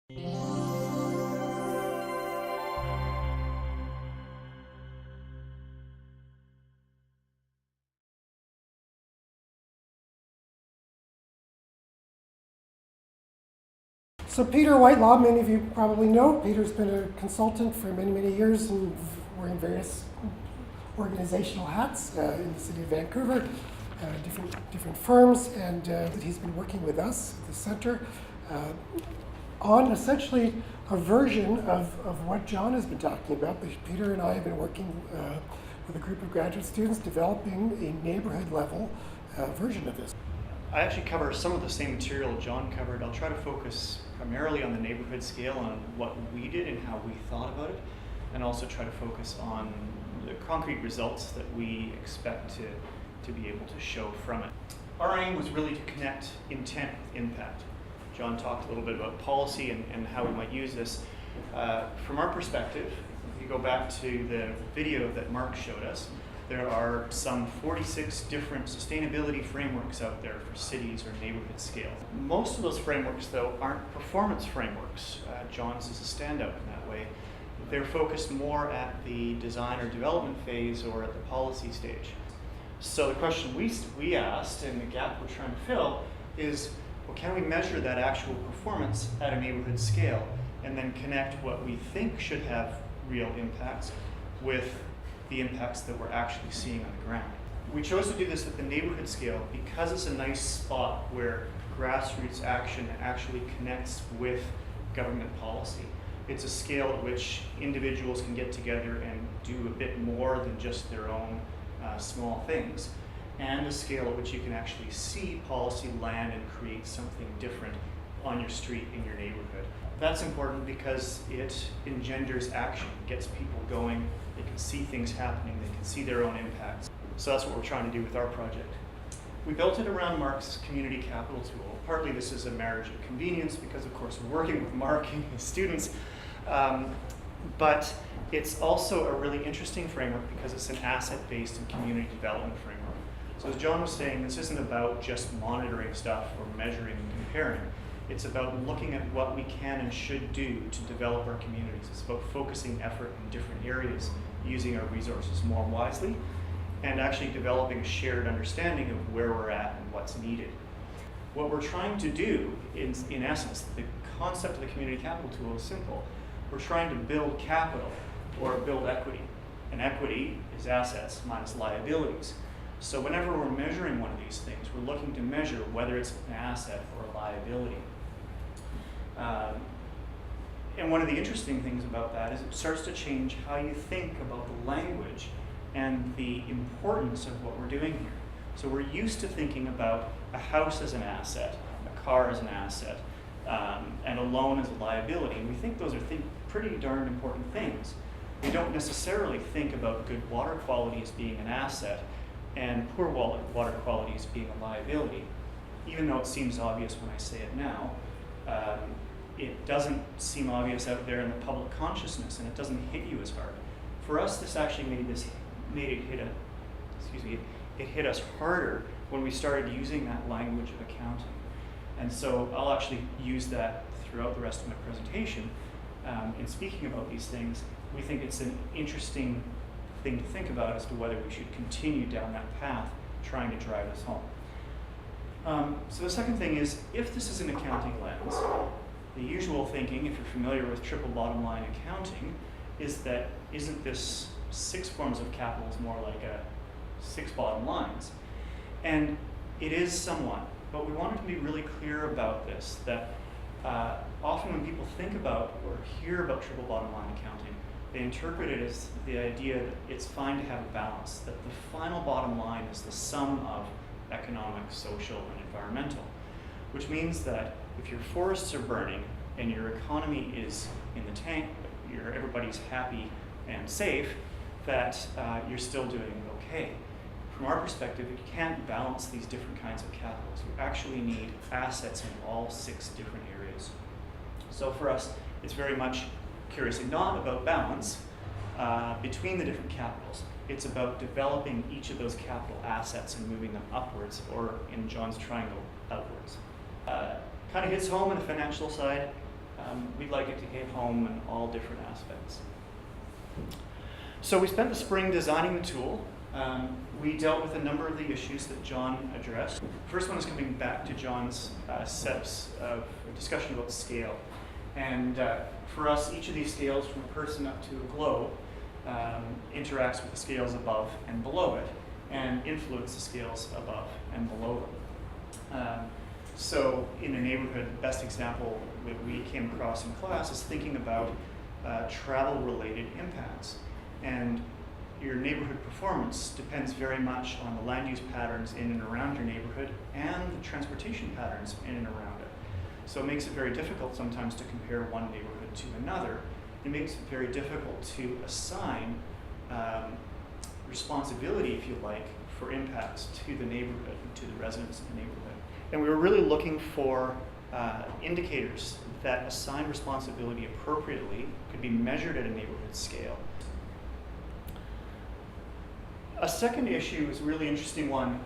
So Peter Whitelaw, many of you probably know. Peter's been a consultant for many, many years and wearing various organizational hats in the city of Vancouver, different firms, and he's been working with us at the center on essentially a version of what John has been talking about. Peter and I have been working with a group of graduate students developing a neighborhood level version of this. I actually cover some of the same material John covered. I'll try to focus primarily on the neighborhood scale, on what we did and how we thought about it, and also try to focus on the concrete results that we expect to be able to show from it. Our aim was really to connect intent with impact. John talked a little bit about policy and how we might use this. From our perspective, if you go back to the video that Mark showed us, there are some 46 different sustainability frameworks out there for cities or neighborhood scale. Most of those frameworks, though, aren't performance frameworks. John's is a standout in that way. They're focused more at the design or development phase or at the policy stage. So the question we asked, and the gap we're trying to fill, is, well, can we measure that actual performance at a neighborhood scale and then connect what we think should have real impacts with the impacts that we're actually seeing on the ground. We chose to do this at the neighborhood scale because it's a nice spot where grassroots action actually connects with government policy. It's a scale at which individuals can get together and do a bit more than just their own small things, and a scale at which you can actually see policy land and create something different on your street, in your neighborhood. That's important because it engenders action, gets people going, they can see things happening, they can see their own impacts. So that's what we're trying to do with our project. We built it around Mark's community capital tool. Partly this is a marriage of convenience because of course we're working with Mark and his students, but it's also a really interesting framework because it's an asset-based and community development framework. So as John was saying, this isn't about just monitoring stuff or measuring and comparing. It's about looking at what we can and should do to develop our communities. It's about focusing effort in different areas, using our resources more wisely, and actually developing a shared understanding of where we're at and what's needed. What we're trying to do, in essence, the concept of the community capital tool is simple. We're trying to build capital or build equity. And equity is assets minus liabilities. So whenever we're measuring one of these things, we're looking to measure whether it's an asset or a liability. And one of the interesting things about that is it starts to change how you think about the language and the importance of what we're doing here. So we're used to thinking about a house as an asset, a car as an asset, and a loan as a liability. And we think those are pretty darn important things. We don't necessarily think about good water quality as being an asset and poor water quality as being a liability. Even though it seems obvious when I say it now, it doesn't seem obvious out there in the public consciousness, and it doesn't hit you as hard. For us, this actually it hit us harder when we started using that language of accounting. And so I'll actually use that throughout the rest of my presentation. In speaking about these things, we think it's an interesting thing to think about as to whether we should continue down that path trying to drive this home. So the second thing is, if this is an accounting lens, the usual thinking, if you're familiar with triple bottom line accounting, is that isn't this 6 forms of capital is more like a 6 bottom lines? And it is somewhat, but we wanted to be really clear about this, that often when people think about or hear about triple bottom line accounting, they interpret it as the idea that it's fine to have a balance, that the final bottom line is the sum of economic, social, and environmental, which means that if your forests are burning and your economy is in the tank, but everybody's happy and safe, that you're still doing okay. From our perspective, you can't balance these different kinds of capitals. You actually need assets in all 6 different areas. So for us, it's very much, curiously, not about balance between the different capitals. It's about developing each of those capital assets and moving them upwards, or in John's triangle, outwards. Kind of hits home on the financial side. We'd like it to hit home in all different aspects. So we spent the spring designing the tool. We dealt with a number of the issues that John addressed. First one is coming back to John's steps of discussion about scale. And for us, each of these scales, from a person up to a globe, interacts with the scales above and below it, and influence the scales above and below them. So in a neighborhood, the best example that we came across in class is thinking about travel-related impacts. And your neighborhood performance depends very much on the land use patterns in and around your neighborhood and the transportation patterns in and around it. So it makes it very difficult sometimes to compare one neighborhood to another. It makes it very difficult to assign responsibility, if you like, for impacts to the neighborhood and to the residents of the neighborhood. And we were really looking for indicators that assign responsibility appropriately, could be measured at a neighborhood scale. A second issue is a really interesting one.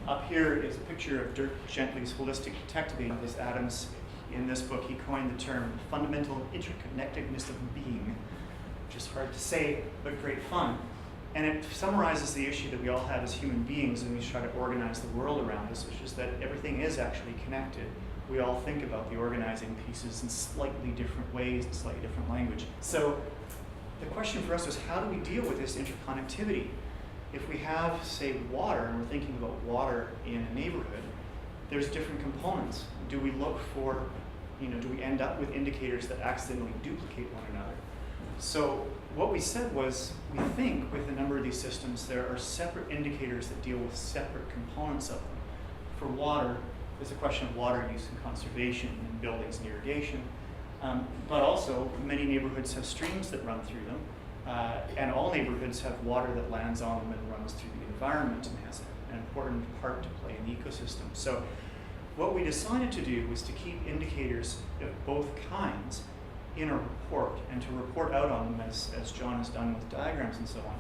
Up here is a picture of Dirk Gently's holistic detectiving of his atoms. In this book, he coined the term fundamental interconnectedness of being, which is hard to say, but great fun. And it summarizes the issue that we all have as human beings when we try to organize the world around us, which is that everything is actually connected. We all think about the organizing pieces in slightly different ways, in slightly different language. So the question for us was, how do we deal with this interconnectivity? If we have, say, water, and we're thinking about water in a neighborhood, there's different components. Do we look for, do we end up with indicators that accidentally duplicate one another? So what we said was, we think with a number of these systems, there are separate indicators that deal with separate components of them. For water, there's a question of water use and conservation in buildings and irrigation. But also, many neighborhoods have streams that run through them. And all neighborhoods have water that lands on them and runs through the environment and has an important part to play in the ecosystem. So what we decided to do was to keep indicators of both kinds in a report and to report out on them as John has done with diagrams and so on.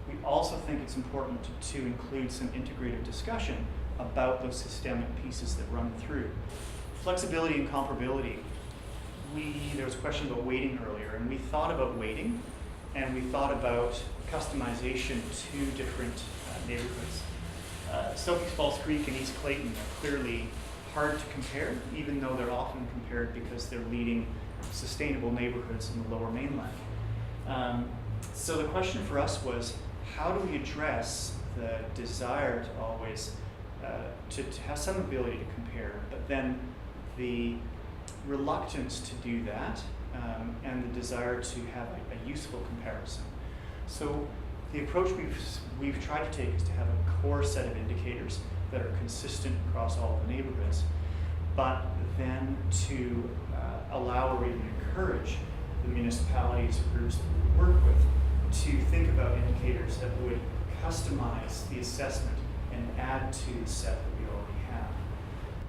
We also think it's important to include some integrative discussion about those systemic pieces that run through. Flexibility and comparability. There was a question about weighting earlier, and we thought about weighting. And we thought about customization to different neighborhoods. Southeast Falls Creek and East Clayton are clearly hard to compare, even though they're often compared because they're leading sustainable neighborhoods in the Lower Mainland. So the question for us was, how do we address the desire to always to have some ability to compare, but then the reluctance to do that, and the desire to have a useful comparison. So the approach we've tried to take is to have a core set of indicators that are consistent across all the neighborhoods, but then to allow or even encourage the municipalities or groups that we work with to think about indicators that would customize the assessment and add to the set that we already have.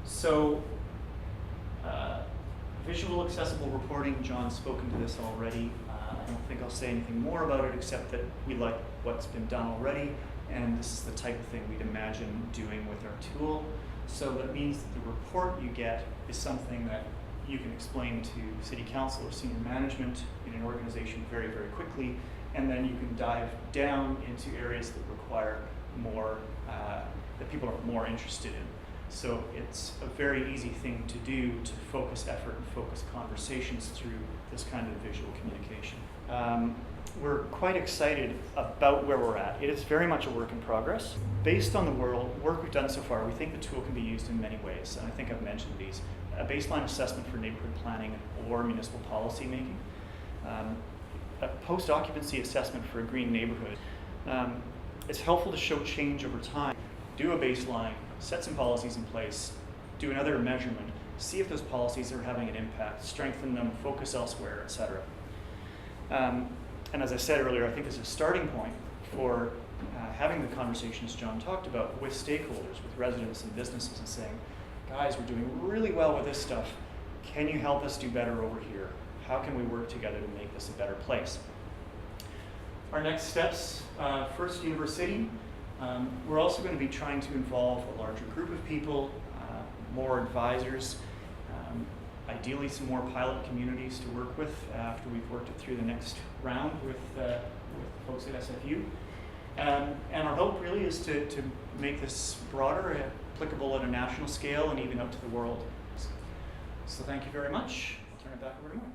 So visual accessible reporting, John's spoken to this already. I don't think I'll say anything more about it except that we like what's been done already, and this is the type of thing we'd imagine doing with our tool. So that means that the report you get is something that you can explain to city council or senior management in an organization very, very quickly, and then you can dive down into areas that require more, that people are more interested in. So it's a very easy thing to do to focus effort and focus conversations through this kind of visual communication. We're quite excited about where we're at. It is very much a work in progress. Based on the work we've done so far, we think the tool can be used in many ways, and I think I've mentioned these. A baseline assessment for neighborhood planning or municipal policy making, a post-occupancy assessment for a green neighborhood. It's helpful to show change over time. Do a baseline, set some policies in place, do another measurement, see if those policies are having an impact, strengthen them, focus elsewhere, etc. And as I said earlier, I think this is a starting point for having the conversations John talked about with stakeholders, with residents and businesses, and saying, guys, we're doing really well with this stuff. Can you help us do better over here? How can we work together to make this a better place? Our next steps, first, University. We're also going to be trying to involve a larger group of people, more advisors. ideally some more pilot communities to work with after we've worked it through the next round with folks at SFU. And our hope really is to make this broader, applicable at a national scale and even out to the world. So thank you very much. I'll turn it back over to Mark.